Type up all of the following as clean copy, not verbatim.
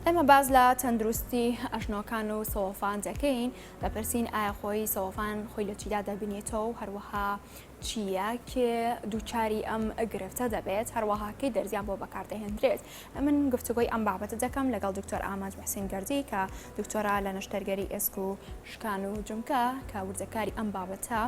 ئێمە باز لە تەندروستی ئەژنۆکان و سەوەفان دەکەین دەپرسین ئایا خۆی سەوەفان خۆی لە چیدا دەبینێتەوە و هەروەها چییە کێ دووچاری ئەم گرفتە دەبێت هەروەها کەی دەرزیان بۆ بەکاردەهێنرێت. من گفتوگۆی ئەم بابەتە دەکەم لەگەڵ دکتۆر ئاماج حوسێن گەردی کە دکتۆرا لە نەشتەرگەری ئێسک و شکان و جومکە کە وردەکاری ئەم بابەتە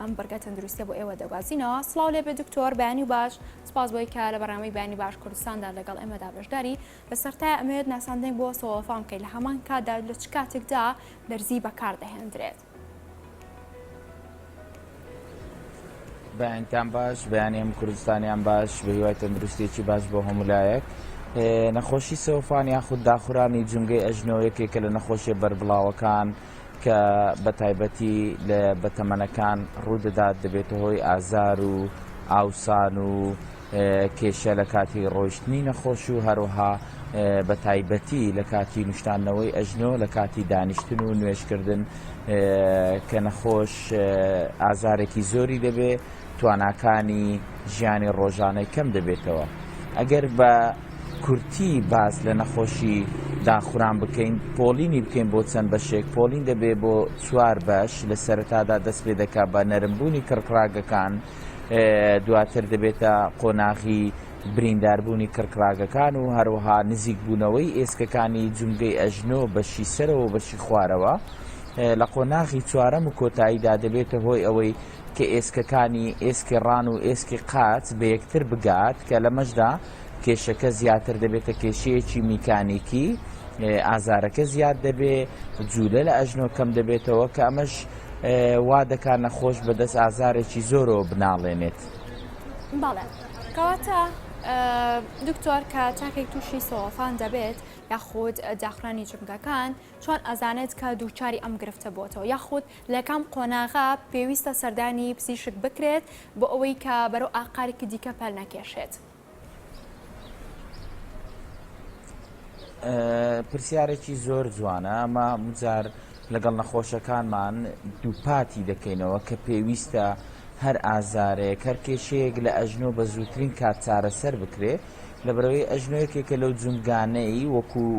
ئەم بەرگە تەندروستیە بۆ ئێوە دەگوازینەوە. سڵاو لێبێ دکتۆر، بەیانی باش، سپاس بۆی کە لە بەرنامەی بەیانی باش کوردستاندا لەگەڵ ئێمەدا بەشداری. لە سەرەتای ئەمەوێت ناساندن بۆ سەوەفان بکەیت لە هەمان کاتدا لە چ کاتێکدا دەرزی بەکاردەهێنرێت. بەیانتان باش، بەیانیم کوردستانیان باش، بە هیوای تەندروستێکی باش بۆ هەمولایەک. نەخۆشی سەوەفان یاخود داخورانی جونگەی ئەژنۆ یەکێکە لە نەخۆشیە بەربڵاوەکان کە بە تایبەتی لە بەتەمەنەکان ڕوودەدات دەبێتە هۆی ئازار و ئاوسان و کێشە لە کاتی ڕۆیشتنی نەخۆش و هەروەها بە تایبەتی لە کاتی نیشتانەوەی ئەژنۆ لە کاتی دانیشتن و نوێشکردن کە نەخۆش ئازارێکی زۆری دەبێت تواناکانی ژیانی ڕۆژانەی کەم دەبێتەوە. ئەگەر بە کورتی باز لە نەخۆشی داخوران بکەین پۆلینی بکەین بۆ چەند بەشێک، پۆلین دەبێت بۆ 4 بەش لە سەرەتادا دەست پێ دەکات بە نەرمبوونی کڕکراگەکان، دواتر دەبێتە قۆناغی برینداربوونی کڕکراگەکان و هەروەها نزیک بوونەوەی ئێسکەکانی جونگەی ئەژنۆ بەشی سەرەوە و بەشی خوارەوە. لە قۆناغی چوارەم و کۆتاییدا دەبێتە هۆی ئەوەی کە ئێسکەکانی ئێسکی ڕان و ئێسکی قاچ بە یەکتر بگات کە لە مەشدا کێشەکە زیاتر دەبێتە کێشەیەکی میکانیکی، ئازارەکە زیاد دەبێت، جوولە لە ئەژنۆ کەم دەبێتەوە کە ئەمەش وا دەکات نەخۆش بەدەست ئازارێکی زۆرەوە بناڵێنێت. بەڵێ کەواتە دکتۆر کە چاکێک تووشی سەوەفان دەبێت یاخود داخرانی جونگەکان چۆن ئەزانێت کە دووچاری ئەم گرفتە بۆتەوە یاخود لە کام قۆناغا پێویستە سەردانی پزیشک بکرێت بۆ ئەوەی کە بەرەو ئاقارێکی دیکە پەل نەکێشێت؟ پرسیارێکی زۆر جوانە. ئەمە جار لەگەڵ نەخۆشەکانمان دووپاتی دەکەینەوە کە پێویستە هەر ئازارێک هەر کێشەیەک لە ئەژنۆ بە زووترین کات چارەسەر بکرێت لەبەرەوەی ئەژنۆیەکێکە لەو جونگانەی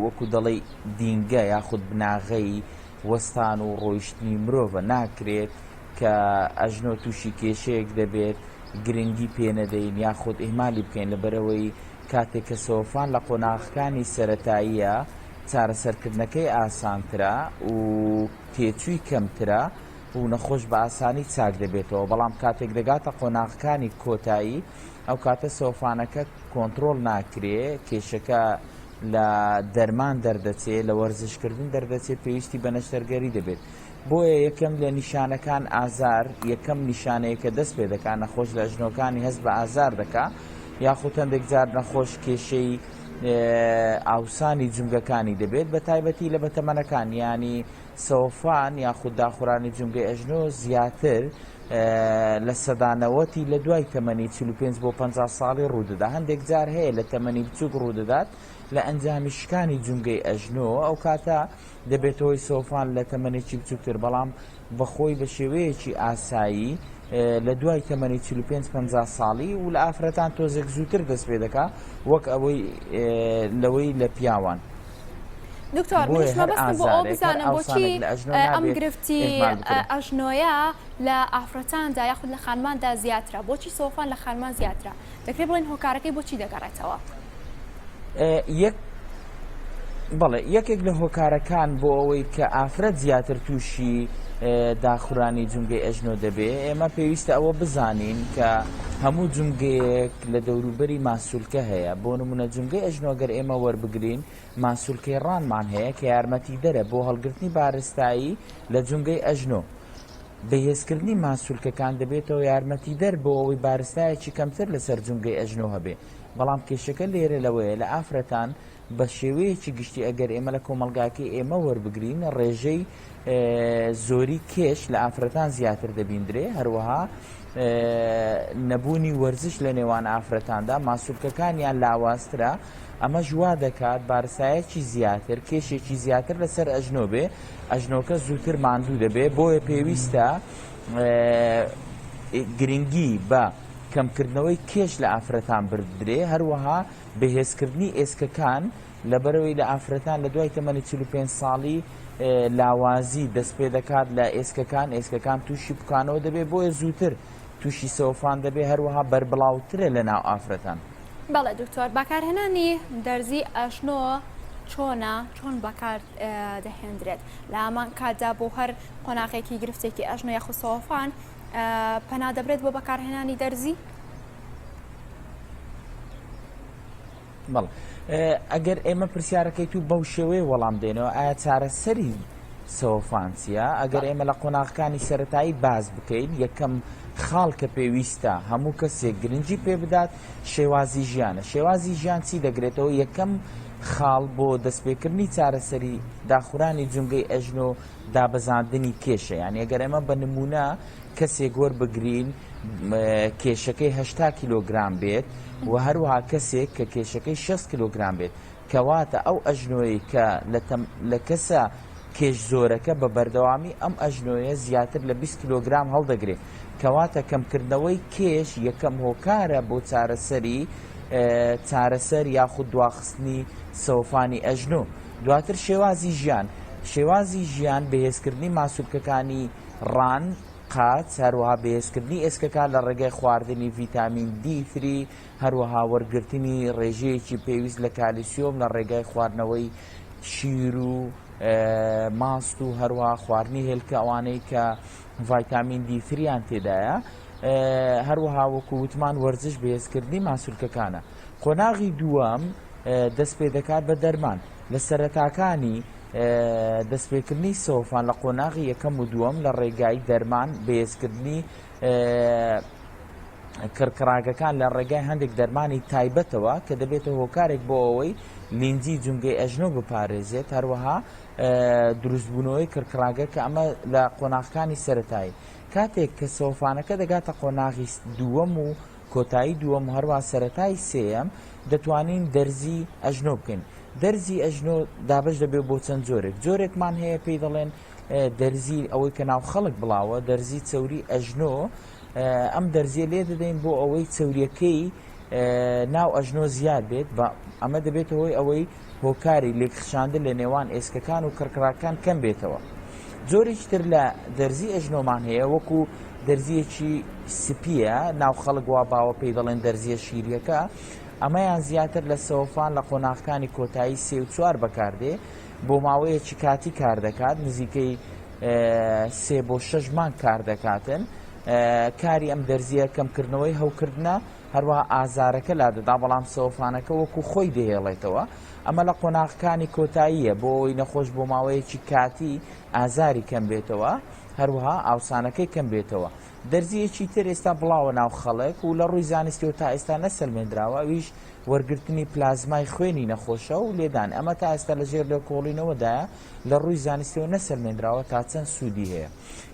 وەکو دەڵێ دینگە یاخود بناغەی وەستان و ڕۆیشتنی مرۆڤە ناکرێت کە ئەژنۆ تووشی کێشەیەک دەبێت گرنگی پێنەدەین یاخود ئیهمالی بکەین لەبەرەوەی کاتێک کە سەوەفان لە قۆناغەکانی سەرەتاییە چارەسەرکردنەکەی ئاسانترە و تێچووی کەمترە و نەخۆش بە ئاسانی چاک دەبێتەوە، بەڵام کاتێک دەگاتە قۆناغەکانی کۆتایی ئەو کاتە سەوەفانەکە کۆنتڕۆڵ ناکرێت، کێشەکە لە دەرمان دەردەچێت، لە وەرزشکردن دەردەچێت، پێویستی بە نەشتەرگەری دەبێت. بۆیە یەکەم لە نیشانەکان ئازار، یەکەم نیشانەیە کە دەست پێ دەکات نەخۆش لە ئەژنۆکانی هەست بە ئازار دەکات یاخود هەندێک جار نەخۆش کێشەی ئاوسانی جونگەکانی دەبێت بە تایبەتی لە بەتەمەنەکان، ینی سەوەفان یاخود داخورانی جونگەی ئەژنۆ زیاتر لە سەدانەوەتی لە دوای تەمەنی 45 بۆ 50 ساڵی ڕوودەدا. هەندێک جار هەیە لە تەمەنی بچووک ڕوودەدات لە ئەنجامی شکانی جونگەی ئەژنۆ، ئەو کاتە دەبێتەوەی سەوەفان لە تەمەنێکی بچووکتر بەڵام بەخۆی بە شێوەیەکی ئاسایی لە دوای تەمەنی 45-50 ساڵی و لە ئافرەتان تۆزێک زووتر دەست پێ دەکات وەک ئەوەی لەوەی لە پیاوان. دکتۆر منیش مەبەستم بۆ ئەو بزانم بۆچی ئەم گرفتی ئەژنۆیە لە ئافرەتاندا یاخود لە خانماندا زیاترە، بۆچی سەوەفان لە خانمان زیاترە؟ دەکرێت بڵێن هۆکارەکەی بۆچی دەگەڕێتەوە؟ بەڵێ یەکێک لە هۆکارەکان بۆ ئەوەی کە ئافرەت زیاتر تووشی داخورانی جونگەی ئەژنۆ دەبێ، ئێمە پێویستە ئەوە بزانین کە هەموو جونگەیەک لە دەوروبەری ماسوولکە هەیە. بۆ نمونە جونگەی ئەژنۆ گەر ئێمە وەربگرین ماسوولکەی ڕانمان هەیە کە یارمەتی دەرە بۆ هەڵگرتنی بارستایی لە جونگەی ئەژنۆ. بەهێزکردنی ماسوولکەکان دەبێتەوە یارمەتی دەر بۆ ئەوەی بارستایەکی کەمتر لەسەر جونگەی ئەژنۆ هەبێ، بەڵام کێشەکە لێرە لەوەیە لە ئافرەتان بە شێوەیەکی گشتی ئەگەر ئێمە لە کۆمەلگاکەی ئێمە وەربگرین ڕێژەی زۆری کێش لە ئافرەتان زیاتر دەبیندرێ، هەروەها نەبوونی وەرزش لە نێوان ئافرەتاندا ماسوولکەکانیان لاوازترە، ئەمە ژوا دەکات بارسایەکی زیاتر کێشێکی زیاتر لەسەر ئەژنۆ بێ، ئەژنۆکە زووتر ماندوو دەبێ، بۆیە پێویستە گرنگی بە کەمکردنەوەی کێش لە ئافرەتان بردرێ، هەروەها بەهێزکردنی ئێسکەکان لەبەرەوەی لە ئافرەتان لە دوای تەمەنی 45 ساڵی لاوازی دەست پێ دەکات لە ئێسکەکان تووشی بکانەوە دەبێت بۆیە زووتر تووشی سەوفان دەبێت هەروەها بەربڵاوترە لە ناو ئافرەتان. بەڵێ دکتۆر بەکارهێنانی دەرزی ئەژنۆ چۆن بەکار دەهێنرێت لە هەمان کاتدا بۆ هەر قۆناغێکی گرفتێکی ئەژنۆ یاخود سەوفان پەنا دەبرێت بۆ بەکارهێنانی دەرزی؟ بەڵ ئەگەر ئێمە پرسیارەکەیت و بەو شێوەیە وەڵام دێنەوە ئایا چارەسەری سەوفانسیە ئەگەر ئێمە لە قۆناغەکانی سەرەتایی باز بکەین یەکەم خاڵ کە پێویستە هەموو کەسێک گرنگی پێ بدات شێوازی ژیانە. شێوازی ژیان چی دەگرێتەوە؟ یەکەم خاڵ بۆ دەستپێکردنی چارەسەری داخورانی جونگەی ئەژنۆ دابەزاندنی کێشە. یعنی ئەگەر ئێمە بە نمونە کەسێک وەربگرین کێشەکەی 80 کیلۆگرام بێت و هەروەها کەسێک کە کێشەکەی 60 کیلۆگرام بێت کەواتە ئەو ئەژنۆی کە لە کەسە کێش زۆرەکە بە بەردەوامی ئەم ئەژنۆیە زیاتر لە 20 کیلۆگرام هەڵدەگرێت کەواتە کەمکردنەوەی کێش یەکەم هۆکارە بۆ چارەسەر یاخود دواخستنی سەوفانی ئەژنۆ. دواتر شێوازی ژیان بەهێزکردنی ماسوولکەکانی ڕان قاچ هەروەها بەهێزکردنی ئێسکەکان لە ڕێگەی خواردنی ڤیتامین D3 هەروەها وەرگرتنی ڕێژەیەکی پێویست لە کالیسیۆم لە ڕێگای خواردنەوەی شیر و ماست و هەروەها خواردنی هێلکە ئەوانەی کە ڤایتامین D3یان تێدایە هەروەها وەکو وتمان وەرزش بەهێزکردنی ماسوولکەکانە. قۆناغی دووەم دەست پێ دەکات بە دەرمان لە سەرەتاکانی دەستپێکردنی سەوفان لە قۆناغی یەکەم و دووەم لە ڕێگای دەرمان بەهێزکردنی کڕکڕاگەکان لە ڕێگای هەندێک دەرمانی تایبەتەوە کە دەبێتە هۆکارێک بۆ ئەوەی لینجی جونگەی ئەژنۆ بپارێزێت هەروەها دروستبوونەوەی کڕکڕاگە کە ئەمە لە قۆناغەکانی سەرەتایی کاتێک کە سەوفانەکە دەگاتە قۆناغی دووەم و کۆتایی دووەم و هەروەها سەرەتای سێەم دەتوانین دەرزی ئەژنۆ بکەین. دەرزی ئەژنۆ دابش دەبێت بۆ چەند جۆرێکمان هەیە پێی دەڵێن دەرزی ئەوەی کە ناو خەڵک بڵاوە دەرزی چەوری ئەژنۆ ئەم دەرزیە لێ دەدەین بۆ ئەوەی چەوریەکەی ناو ئەژنۆ زیاد بێت ئەمە دەبێت ئەوەی هۆکاری لێکخشاندن لە نێوان ئێسکەکان و کڕکڕاکان کەم بێتەوە. جۆرێکی تر لە دەرزی ئەژنۆمان هەیە وەکو دەرزیەکی سپیە ناو خەڵک وا باوە پێی دەڵێن دەرزیە شیرەکە ئەمەیان زیاتر لە سەوفان لە قۆناغەکانی کۆتایی 3 و 4 بەکاردێ بۆ ماوەیەکی کاتی کار دەکات نزیکەی 3 بۆ 6 مانگ کار دەکاتن. کاری ئەم دەرزیە کەمکردنەوەی هەوکردنە هەروەها ئازارەکە لا دەدا بەڵام سەوفانەکە وەکو خۆی دەهێڵێتەوە. ئەمە لە قۆناغەکانی کۆتاییە بۆ ئەوی نەخۆش بۆ ماوەیەکی کاتی ئازاری کەم بێتەوە هەروەها ئاوسانەکەی کەم بێتەوە. دەرزیەکی تر ئێستا بڵاوە ناو خەڵک و لە ڕووی زانستیەوە تا ئێستا نەسەلمێنراوە ئەویش وەرگرتنی پلازمای خوێنی نەخۆشە و لێدان ئەمە تا ئێستا لەژێر لە کۆڵینەوەدایە لە ڕووی زانستیەوە نەسەلمێنراوە تا چەند سوودی هەیە.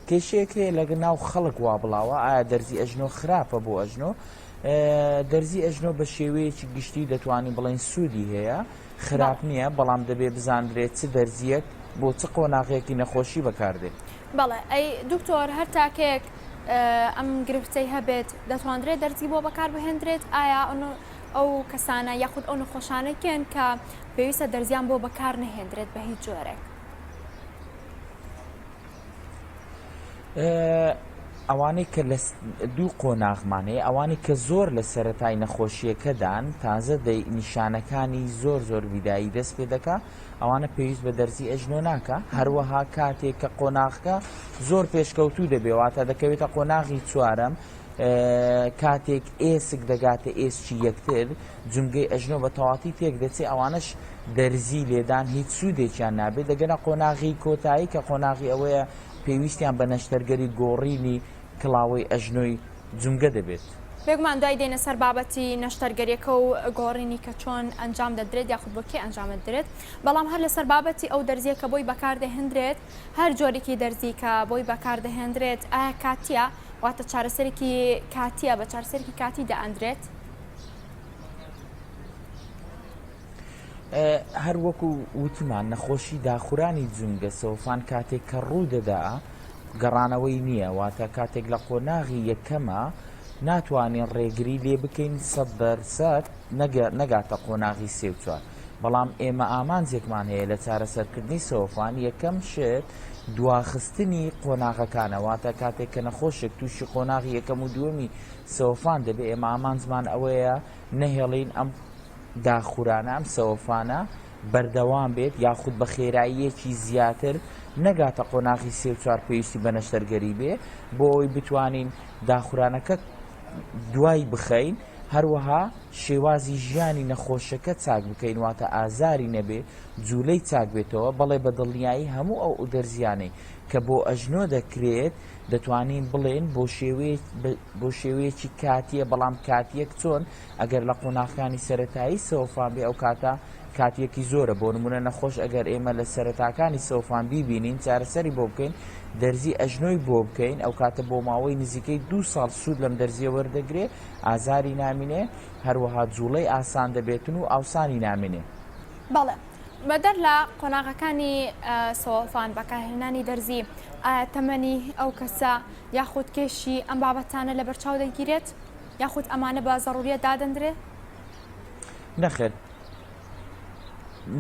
کێشەیەک هەیە لەگە ناو خەڵک وا بڵاوە ئایا دەرزی ئەژنۆ خراپە بۆ ئەژنۆ؟ دەرزی ئەژنۆ بە شێوەیەکی گشتی دەتوانین بڵێن سوودی هەیە خراپ نییە بەڵام دەبێ بزانرێت چ دەرزیەک بۆ چ قۆناغەیەکی نەخۆشی بەکاردێت. بەڵێ ئەی دکتۆر هەر تاکێک ئەم گرفتەی هەبێت دەتوانرێت دەرزی بۆ بەکار بهێنرێت ئایا ئەو کەسانە یاخود ئەو نەخۆشانەکەن کە پێویستە دەرزیان بۆ بەکار نەهێنرێت بە هیچ جۆرێک؟ ئەوانەی کە لە دوو قۆناغمانەیە ئەوانی کە زۆر لە سەرەتای نەخۆشیەکەدان تازە نیشانەکانی زۆر ویدایی دەست پێ دەکا ئەوانە پێویست بە دەرزی ئەژنۆ ناکە هەروەها کاتێک کە قۆناغەکە زۆر پێشکەوتوو دەبێواتە دەکەوێتە قۆناغی چوارەم کاتێک ئێسک دەگاتە ئێسکی یەکتر جونگەی ئەژنۆ بە تەواتی تێک دەچێت ئەوانش دەرزی لێدان هیچ سوودێکیان نابێت دەگەنە قۆناغی کۆتایی کە قۆناغی ئەوەیە پێویستیان بە نەشتەرگەری گۆڕینی کڵاوەی ئەژنۆی جونگە دەبێت. بێگومان دوای دێنە سەر بابەتی نەشتەرگەریەکە و گۆڕینی کە چۆن ئەنجام دەدرێت یاخود بۆ کێ ئەنجام دەدرێت بەڵام هەر لەسەر بابەتی ئەو دەرزیە کە بۆی بەکاردەهێنرێت هەر جۆرێکی دەرزی کە بۆی بەکاردەهێنرێت ئایا کاتیە واتە چارەسەرێکی کاتیە بە چارەسەرێکی کاتی دەئەندرێت؟ هەر وەکو وتمان نەخۆشی داخورانی جونگە سەوفان کاتێک کە ڕوو دەدا گەڕانەوەی نییە واتە کاتێک لە قۆناغی یەکەمە ناتوانین ڕێگری لێ بکەین 100% نەگاتە قۆناغی 3 و 4 بەڵام ئێمە ئامانجێکمان هەیە لە چارەسەرکردنی سۆفان یەکەم شت دواخستنی قۆناغەکانەواتە کاتێک کە نەخۆشێک تووشی قۆناغی یەکەم و دووەمی سەوفان دەبێت ئێمە ئامانجمان ئەوەیە نەهێڵین ئەم داخورانە ئەم سەوفانە بەردەوام بێت یاخود بە خێراییەکی زیاتر نەگاتە قۆناغی سێ و چوار پێویستی بە نەشتەرگەری بێ بۆ ئەوی بتوانین داخورانەکە دوای بخەین هەروەها شێوازی ژیانی نەخۆشەکە چاک بکەین واتە ئازاری نەبێ جوولەی چاک بێتەوە بەڵێ بە دڵنیایی هەموو ئەو ئودەرزیانەی کە بۆ ئەژنۆ دەکرێت دەتوانین بڵێن بۆ شێوەیەکی کاتیە بەڵام کاتیەک چۆن ئەگەر لە قۆناغەکانی سەرەتایی سەوفان بێ ئەو کاتە کاتیەکی زۆرە بۆ نمونە نەخۆش ئەگەر ئێمە لە سەرەتاکانی سەوفان بیبینین چارەسەری بۆ بکەین دەرزی ئەژنۆی بۆ بکەین ئەو کاتە بۆ ماوەی نزیکەی 2 ساڵ سوود لەم دەرزیە وەردەگرێ ئازاری نامینێ هەروەها جوڵەی ئاسان دەبێتن و ئاوسانی نامینێ. بەڵێ بەدەر لە قۆناغەکانی سۆفان بەکارهێنانی دەرزی ئایا تەمەنی ئەو کەسە یاخود کێشی ئەم بابەتانە لە بەرچاو دەگیرێت یاخود ئەمانە بە زەڕوریە دادەندرێ؟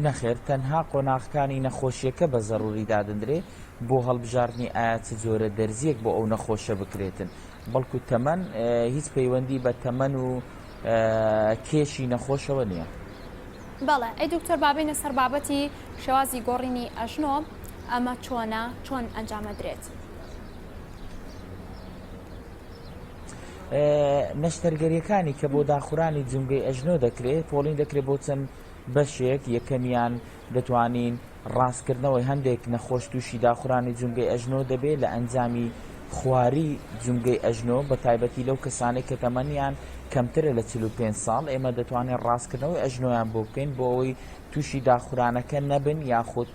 نەخێر تەنها قۆناغەکانی نەخۆشیەکە بە زەڕوری دادەندرێ بۆ هەڵبژاردننی ئایا چ جۆرە دەرزیەک بۆ ئەو نەخۆشە بکرێتن بەڵکو تەمەن هیچ پەیوەندی بە تەمەن و کێشی نەخۆشەوە نییە. بەڵێ ئەی دکتۆر بابینە سەر بابەتی شێوازی گۆڕینی ئەژنۆ ئەمە چۆن ئەنجامەدرێت؟ نەشتەرگەریەکانی کە بۆ داخورانی جونگەی ئەژنۆ دەکرێت پۆڵین دەکرێت بۆ چەند بەشێک یەکەمیان دەتوانین ڕاستکردنەوەی هەندێک نەخۆش تووشی داخورانی جونگەی ئەژنۆ دەبێت لە ئەنجامی خواری جونگەی ئەژنۆ بە تایبەتی لەو کەسانێک کە تەمەنیان کەمترە لە 45 ساڵ ئێمە دەتوانین ڕاستکردنەوەی ئەژنۆیان بۆ بکەین بۆ ئەوەی تووشی داخورانەکە نەبن یاخود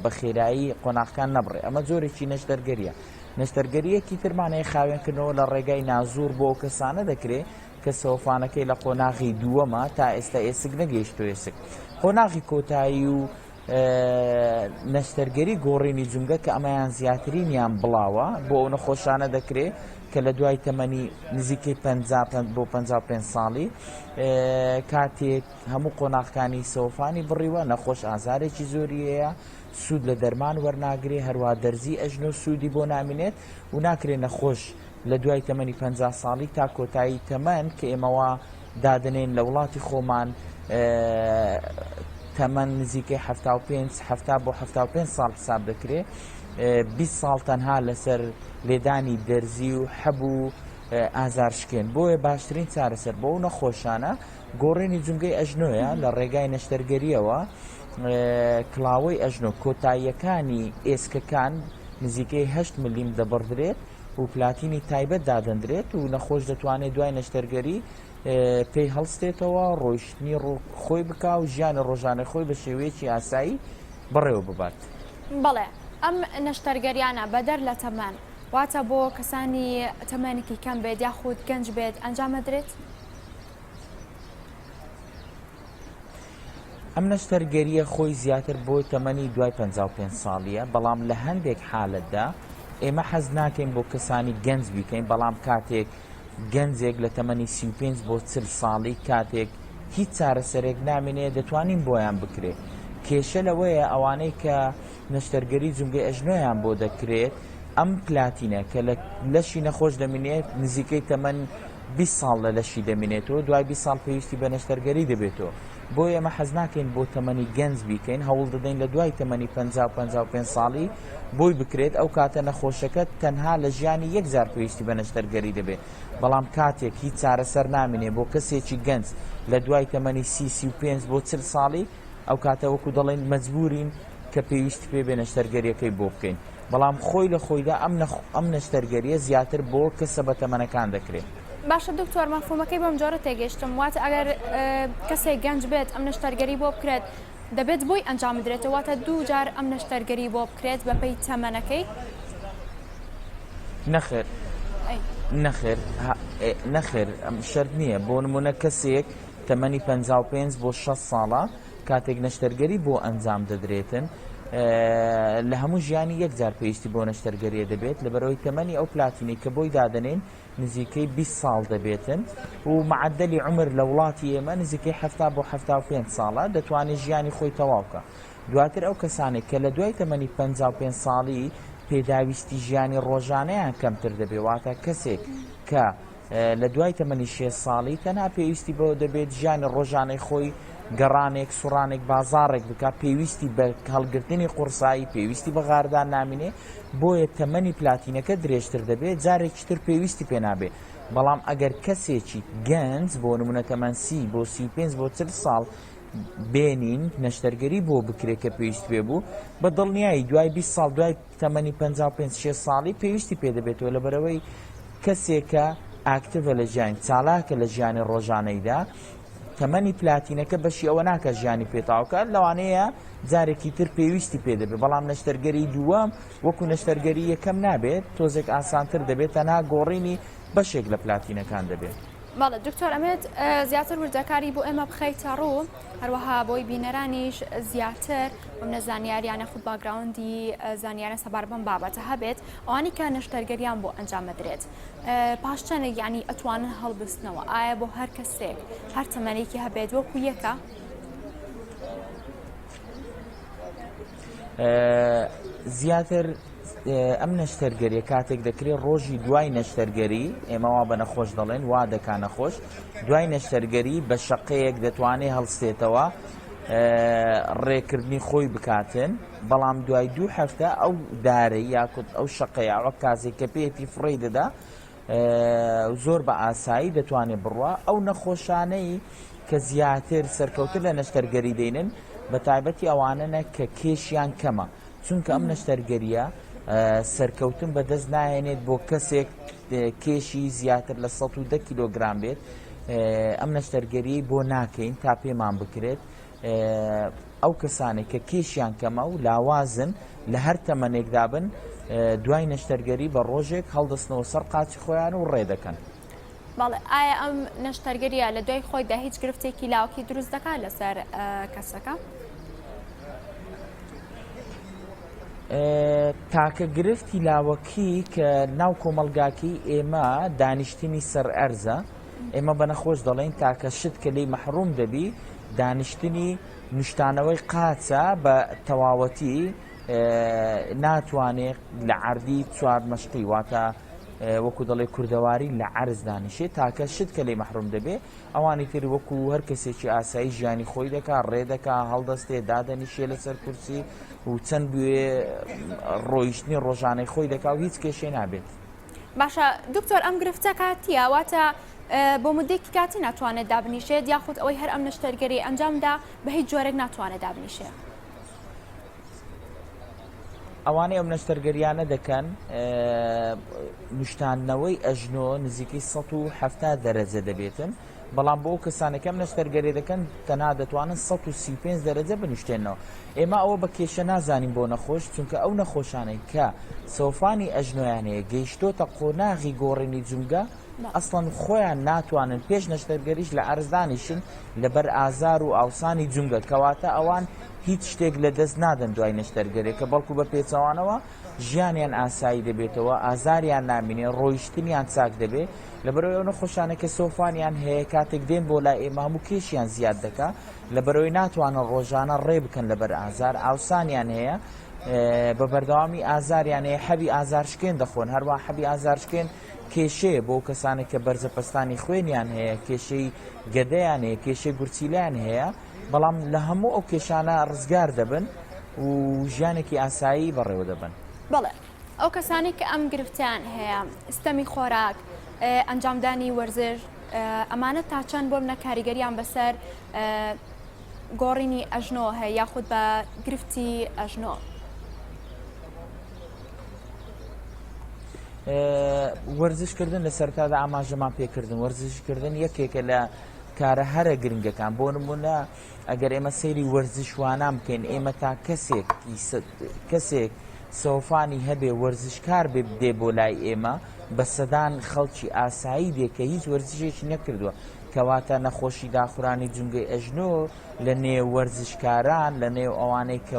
بە خێرایی قۆناغەکان نەبڕێ ئەمە جۆرێکی نەشتەرگەریە. نەشتەرگەریەکی ترمانەیە خاوێنکردنەوە لە ڕێگای نازوور بۆ کەسانە دەکرێت کە سەوفانەکەی لە قۆناغی دووەمە تا ئێستا ئێسک نەگەیشتۆ ئێسک قۆناغی کۆتایی و نەشتەرگەری گۆڕینی جونگە کە ئەمەیان زیاترینیان بڵاوە بۆ ئەو نەخۆشانە دەکرێت کە لە دوای تەمەنی نزیکەی 50 بۆ 55 ساڵی کاتێک هەموو قۆناغەکانی سەوفانی بڕیوە نەخۆش ئازارێکی زۆری هەیە سوود لە دەرمان وەرناگرێ هەروە دەرزی ئەژنۆ سوودی بۆ نامێنێت و ناکرێت نەخۆش لە دوای تەمەنی 50 ساڵی تا کۆتایی تەمەن کە ئێمەوە دادنێن لە وڵاتی خۆمان تەمەن نزیکەی 75 بۆ 75 ساڵ حساب دەکرێت 20 ساڵ تەنها لەسەر لێدانی دەرزی و حەبوو ئازارشکێن بۆیە باشترین چارەسەر بۆ و نەخۆشانە گۆڕێنی جونگەی ئەژنۆیە لە ڕێگای نەشتەرگەریەوە کڵاوەی ئەژنۆ کۆتاییەکانی ئێسکەکان نزیکەی 8 ملیم دەبڕدرێت و پلاتینی تایبەت دادەندرێت و نەخۆش دەتوانێت دوای نەشتەرگەری پێی هەڵستێتەوە ڕۆیشتنی خۆی بکا و ژیانی ڕۆژانە خۆی بە شێوەیەکی ئاسایی بڕێوە ببات. بەڵێ ئەم نەشتەرگەریانە بەدەر لە تەمەن واتە بۆ کەسانی تەمەنێکی کەم بێت یاخود گەنج بێت ئەنجامەدرێت؟ ئەم نەشتەرگەریە خۆی زیاتر بۆ تەمەنی دوای 55 ساڵیە بەڵام لە هەندێک حالەتدا ئێمە حەز ناکەین بۆ کەسانی گەنج بیکەین بەڵام کاتێک گەنجێک لە تەمەنی 35 بۆ 40 ساڵی کاتێک هیچ چارەسەرێک نامێنێ دەتوانین بۆیان بکرێت. کێشە لەوەیە ئەوانەی کە نەشتەرگەری جونگەی ئەژنۆیان بۆ دەکرێت ئەم پلاتینە کە لە لەشی نەخۆش دەمێنێت نزیکەی تەمەن 20 ساڵ لە لەشی دەمێنێتەوە دوای 20 ساڵ پێویستی بە نەشتەرگەری دەبێتەوە بۆ ئێمە حەز ناکەین بۆ تەمەنی گەنج بیکەین هەوڵ دەدەین لە دوای تەمەنی 50 ساڵی بۆی بکرێت ئەو کاتە نەخۆشەکە تەنها لە ژیانی یەکجار پێویستی بە نەشتەرگەری دەبێت بەڵام کاتێک هیچ چارەسەر نامێنێ بۆ کەسێکی گەنج لە دوای تەمەنی 35 بۆ 40 ساڵی ئەو کاتە وەکو دەڵێن مەجبورین کە پێویستی پێ بێ نەشتەرگەریەکەی بۆ بکەین بەڵام خۆی لە خۆیدا ئەم نەشتەرگەریە زیاتر بۆ کەسە بە تەمەنەکان دەکرێت. باشە دکتۆر مەفهومەکەی بەم جۆرە تێگەیشتم واتە ئەگەر کەسێک گەنج بێت ئەم نەشتەرگەری بۆ بکرێت دەبێت بۆی ئەنجام بدرێتەوە واتە دوو جار ئەم نەشتەرگەری بۆ بکرێت بەپەی تەمەنەکەی؟ نەخێر ئەم شەرت نییە بۆ نمونە کەسێک تەمەنی 55 بۆ 6 ساڵە کاتێک نەشتەرگەری بۆ ئەنجام دەدرێتن لە هەموو ژیانی یەکجار پێویستی بۆ نەشتەرگەریە دەبێت لەبەرەوەی تەمەنی ئەو پلاتینەی کە بۆی دادنێن نزیکەی 20 ساڵ دەبێتن و معدلی عمر لە وڵاتی ئێمە نزیکەی 70 بۆ 75 ساڵە دەتوانێت ژیانی خۆی تەواوکە. دواتر ئەو کەسانێک کە لە دوای تەمەنی 55 ساڵی پێداویستی ژیانی ڕۆژانەیان کەمتر دەبێت، واتە کەسێک کە لە دوای تەمەنی 6 ساڵی تەنها پێویستی بەوە دەبێت ژیانی ڕۆژانەی خۆی گەڕانێک سوڕانێک بازارێک بکات، پێویستی بە هەڵگرتنی قورسایی پێویستی بە غاردان نامینێ، بۆیە تەمەنی پلاتینەکە درێژتر دەبێت، جارێکی تر پێویستی پێ نابێت. بەڵام ئەگەر کەسێکی گەنج بۆ نمونە تەمەن 30 بۆ 35 بۆ 40 ساڵ بێنین نەشتەرگەری بۆ بکرێت کە پێویست پێ بوو، بە دڵنیایی دوای 20 ساڵ دوای تەمەنی 55 ساڵی پێویستی پێ دەبێتەوە، لەبەرەوەی کەسێکە ئاکتیڤە لە ژیان چالاکە لە ژیانی ڕۆژانەیدا، تەمەنی پلاتینەکە بەشی ئەوە ناکە ژیانی پێتاوکە، لەوانەیە جارێکی تر پێویستی پێ دەبێت. بەڵام نەشتەرگەری دووەم وەکو نەشتەرگەری یەکەم نابێت، تۆزێک ئاسانتر دەبێت، تەنها گۆڕینی بەشێک لە پلاتینەکان دەبێت. باڵە دکتۆر ئەمێت زیاتر وردەکاری بۆ ئێمە بخەیتە ڕوو، هەروەها بۆی بینەرانیش زیاتر بم نەزانیاریانە خود باگراوندی زانیارە سەبار بەم بابەتە هەبێت، ئەوانی کە نەشتەرگەریان بۆ ئەنجام بدرێت پاشچەنێک یعنی ئەتوانن هەڵبستنەوە، ئایا بۆ هەر کەسێک هەر تەمەنێکی هەبێت وەکو یەکە؟ زیاتر ئەم نەشتەرگەریە کاتێک دەکرێت ڕۆژی دوای نەشتەرگەری، ئێمەوا بە نەخۆش دەڵێن وا دەکا نەخۆش، دوای نەشتەرگەری بە شەقەیەک دەتوانێت هەڵستێتەوە ڕێکردنی خۆی بکاتن، بەڵام دوای 2 هەفتە ئەو دارەی یاکوت ئەو شەقەیە ئەو کازێک کە پێێتی فڕی دەدا زۆر بە ئاسایی دەتوانێت بڕوە. ئەو نەخۆشانەی کە زیاتر سەرکەوتن لە نەشتەرگەری دێنن بە تایبەتی ئەوانەنە کە کێشیان کەمە، چونکە ئەم نەشتەرگەریە سەرکەوتن بەدەست نایێنێت بۆ کەسێک کێشی زیاتر لە 110 کیلۆگرام بێت. ئەم نەشتەرگەری بۆ ناکەین تا پێمان بکرێت ئەو کەسانێک کە کێشیان کەمە و لاوازن لە هەر تەمەنێکدا بن دوای نەشتەرگەری بە ڕۆژێک هەڵدەستنەوە سەر قاچی خۆیان و ڕێدەکەن. باڵێ ئایا ئەم نەشتەرگەریە لە دوای خۆیدا هیچ گرفتێکی لاوکی دروست دەکات لەسەر کەسەکە؟ تاکە گرفتی لاوەکی کە ناو کۆمەلگاکی ئێمە دانیشتنی سەر ئەرزە، ئێمە بە نەخۆش دەڵێن تاکە شت کە لی مەحروم دەبی دانیشتنی نیشتانەوەی قاچە بە تەواوەتی ناتوانێت لە عەردی 4 مەشقی واتە وەکو دەڵێ کوردەواری لە عەرز دانیشێت، تاکە شت کە لی مەحروم دەبێ. ئەوانی تر وەکو هەر کەسێکی ئاسایی ژیانی خۆی دەکا، ڕێدەکا، هەڵدەستێ، دادەنیشێ لەسەر کورسی و چەند بوێ ڕۆیشتنی ڕۆژانەی خۆی دەکا و هیچ کێشەی نابێت. باشە دکتۆر ئەم گرفتە کاتیە واتە بۆ مدەیەکی کاتی ناتوانێت دابنیشێت یاخود ئەوەی هەر ئەم نەشتەرگەری ئەنجامدا بە هیچ جۆرێک ناتوانێت دابنیشێت؟ ئەوانەی ئەم نەشتەرگەریانە دەکەن نیشتاندنەوەی ئەژنۆ نزیکەی 170 دەرەجە دەبێتن، بەڵام بۆ کەسانەکەم نەشتەرگەری دەکەن تەنها دەتوانن 135 دەرەجە بنیشتێنەوە. ئێمە ئەوە بە کێشە نازانین بۆ نەخۆش، چونکە ئەو نەخۆشانەی کە سۆفانی ئەژنۆیان هەیە گەیشتۆتە قۆناغی گۆڕینی جونگە ئەسڵەن خۆیان ناتوانن پێش نەشتەرگەریش لە ئەرزدانیشن لەبەر ئازار و ئاوسانی جونگە، کەواتە ئەوان هیچ شتێک لە دەست نادەن دوای نەشتەرگەرێکە، بەڵکو بە پێچەوانەوە ژیانیان ئاسایی دەبێتەوە، ئازاریان نامینێ، ڕۆیشتنیان چاک دەبێت. لەبەرەوەی ئەو نەخۆشانە کە سۆفانیان هەیە کاتێک دێن بۆ لای ئێمە هەموو کێشیان زیاد دەکا، لەبەرەوەی ناتوانن ڕۆژانە ڕێ بکەن لەبەر ئازار، ئاوسانیان هەیە، بە بەردەوامی ئازاریان هەیە، حەبی ئازارشکێن دەخۆن. هەروە حەبی ئازارشکێن کێشەیە بۆ کەسانێک کە بەرزەپەستانی خوێنیان هەیە، کێشەی گەدەیان هەیە، کێشەی گورچیلیان هەیە، بەڵام لە هەموو ئەو کێشانە ڕزگار دەبن و ژیانێکی ئاسایی بەڕێوە دەبن. بەڵێ ئەو کەسانی کە ئەم گرفتیان هەیە، ستەمی خۆراک، ئەنجامدانی وەرزش، ئەمانە تا چەند بۆ منە کاریگەریان بەسەر گۆڕینی ئەژنۆ هەیە یاخود بە گرفتی ئەژنۆ؟ وەرزشکردن لە سەرتادا ئاماژەمان پێکردن. وەرزشکردن یەکێکە لە کارە هەرە گرنگەکان. بۆ نمونە ئەگەر ئێمە سەیری وەرزشوانان بکەین، ئێمە تا کەسێک سۆفانی هەبێ وەرزشکار بێ بدێ بۆ لای ئێمە بە سەدان خەڵکی ئاسایی دێ کە هیچ وەرزشێکی نەکردووە، کەواتە نەخۆشی داخورانی جونگەی ئەژنۆ لە نێو وەرزشکاران، لە نێو ئەوانەی کە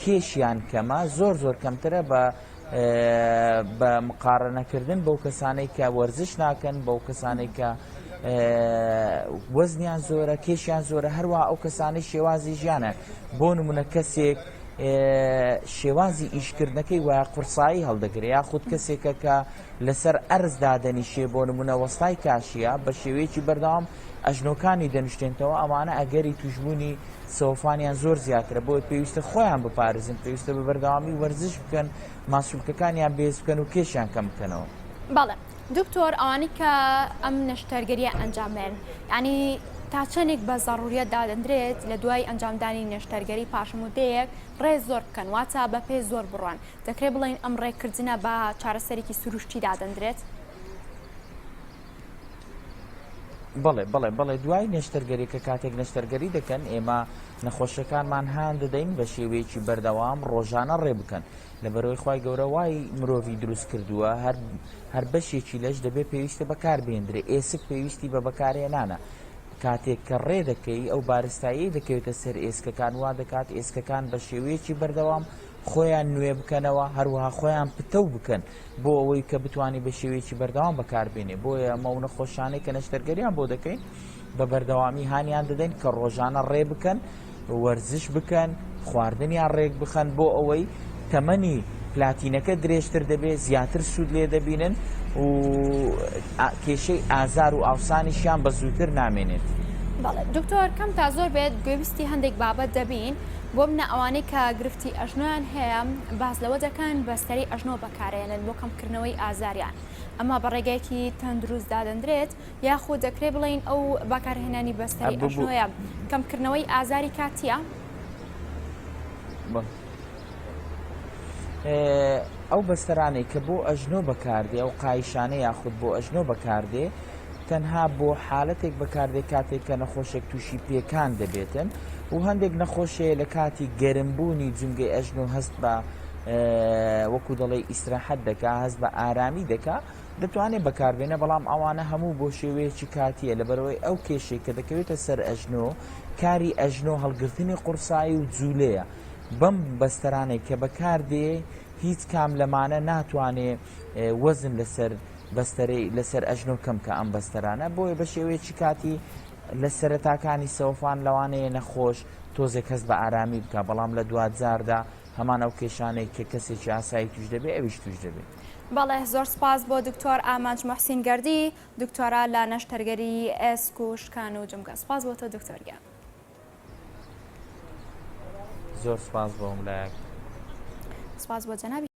کێشیان کەمە زۆر کەمترە بە بە مقارنەکردن بەو کەسانەی کە وەرزش ناکەن، بەو کەسانەی کە وەزنیان زۆرە، کێشیان زۆرە، هەروە ئەو کەسانی شێوازی ژیانە. بۆ نمونە کەسێک شێوازی ئیشکردنەکەی وایە قورسایی هەڵدەگرێت، یاخود کەسێکە کە لەسەر ئەرز دادەنیشێ، بۆ نمونە وەستای کاشیە، بە شێوەیەکی بەردەوام ئەژنۆکانی دەنوشتێنەوە، ئەمانە ئەگەری توشبوونی سەوفانیان زۆر زیاترە، بۆ پێویستە خۆیان بپارێزن، پێویستە بە بەردەوامی وەرزش بکەن، ماسوولکەکانیان بێز بکەن و کێشیان کەم بکەنەوە. بەڵێ دکتۆر، ئەوانەی کە ئەم نەشتەرگەریە ئەنجامێن، یعنی تا چەندێک بە ضروریەت دادەندرێت لە دوای ئەنجامدانی نەشتەرگەری پاشمودەیەک ڕێز زۆر بکەن، واتە بە پێ زۆر بڕوان، دەکرێت بڵێن ئەم ڕێکردنە بە چارەسەرێکی سروشتی دادەندرێت؟ بەڵێ دوای نەشتەرگەری کە کاتێک نەشتەرگەری دەکەن، ئێمە نەخۆشەکانمان هان دەدەین بە شێوەیەکی بەردەوام ڕۆژانە ڕێ بکەن، لەبەرەوەی خی گەورە وای مرۆڤی دروست کردووە، هەر بەشێکی لەش دەبێت پێویستە بەکار بێنرێ، ئێسک پێویستی بە بەکارهێنانە. کاتێک کە ڕێ دەکەی ئەو بارستایی دەکەوێتە سەر ئێسکەکان، وا دەکات ئێسکەکان بە شێوەیەکی بەردەوام خۆیان نوێ بکەنەوە، هەروەها خۆیان پتە بکەن بۆ ئەوەی کە بتوانانی بە شێوەیەکی بەردەوام بەکاربێنێ. بۆیە ئەمە و نەخۆشانەی کە نەشتەرگەریان بۆ دەکەین بە بەردەوامی هانیان دەدەین کە ڕۆژانە ڕێ بکەن، وەرزش بکەن، خواردنیان ڕێک بخەن، بۆ ئەوەی تەمەنی پلاتینەکە درێژتر دەبێت، زیاتر سوود لێ دەبینن و کێشەی ئازار و ئاوسانیشیان بە زووتر نامێنێت. بەڵێ دکتۆر، کەم تا زۆر بێت گوێویستی هەندێک بابەت دەبین، بۆ منە ئەوانەی کە گرفتی ئەژنۆیان هەیە باز لەوە دەکەن بەستەری ئەژنۆ بەکارێنن بۆ کەمکردنەوەی ئازاریان، ئەمە بە ڕێگایەکی تەندروست دادەندرێت، یاخود دەکرێت بڵین ئەو بەکارهێنانی بەستەری ئەژنۆیە کەمکردنەوەی ئازاری کاتیە؟ ئەو بەستەرانەی کە بۆ ئەژنۆ بەکاردێ، ئەو قایشانە یاخود بۆ ئەژنۆ بەکاردێ، تەنها بۆ حالەتێک بەکاردێ کاتێک کە نەخۆشێک تووشی پێکان دەبێتن و هەندێک نەخۆشەیە لە کاتی گەرمبوونی جنگی ئەژنۆ هەست بە وەکو دەڵێ ئیسراحەت دەکا، هەست بە ئارامی دەکا، دەتوانێت بەکاربێنە، بەڵام ئەوانە هەموو بۆ شێوەیەکی کاتیە، لەبەرەوەی ئەو کێشەی کە دەکەوێتە سەر ئەژنۆ، کاری ئەژنۆ هەڵگرتنی قورسایی و جوولەیە. بەم بەستەرانەی کە بەکاردێ هیچ کام لەمانە ناتوانێت وەزن لەسەر بەستەرەی لەسەر ئەژنۆ کەم کە ئەم بەستەرانە، بۆیە بە شێوەیەکی کاتی لە سەرەتاکانی سەوفان لەوانەیە نەخۆش تۆزێک کەس بە ئارامی بکە، بەڵام لە دواتجاردا هەمان ئەو کێشانەی کە کەسێکی ئاسایی توش دەبێت ئەویش توش دەبێت. بەڵێ زۆر سپاس بۆ دکتۆر ئامانج موحسین گەردی، دکتۆرا لە نەشتەرگەری ئێسک و شکان و جمگا. سپاس بۆ تۆ دکتۆرگیان. زۆر سپاس بۆ ملایەک. سپاس بۆ جەنابی